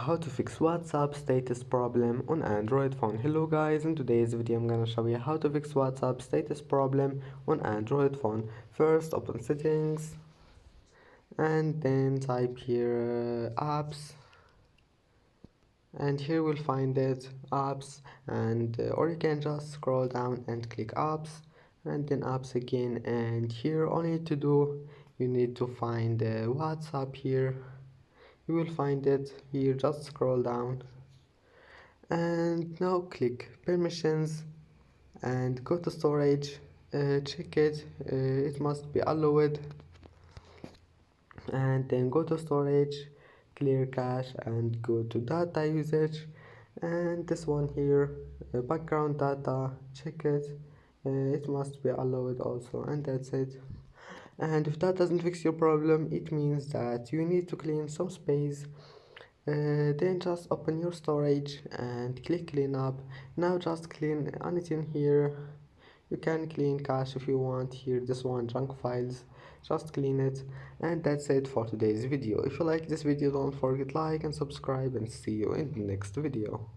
How to fix WhatsApp status problem on Android phone. Hello guys, in today's video I'm gonna show you how to fix WhatsApp status problem on Android phone. First, open settings and then type here apps, and here we'll find it apps, and or you can just scroll down and click apps and then apps again, and here all you need to do, you need to find WhatsApp here. You will find it here, just scroll down and now click permissions and go to storage. Check it, it must be allowed, and then go to storage, clear cache and go to data usage, and this one here, background data, check it, it must be allowed also, and that's it. And if that doesn't fix your problem, it means that you need to clean some space. Then just open your storage and click clean up. Now just clean anything here. You can clean cache if you want here, this one junk files, just clean it. And that's it for today's video. If you like this video, don't forget like and subscribe, and see you in the next video.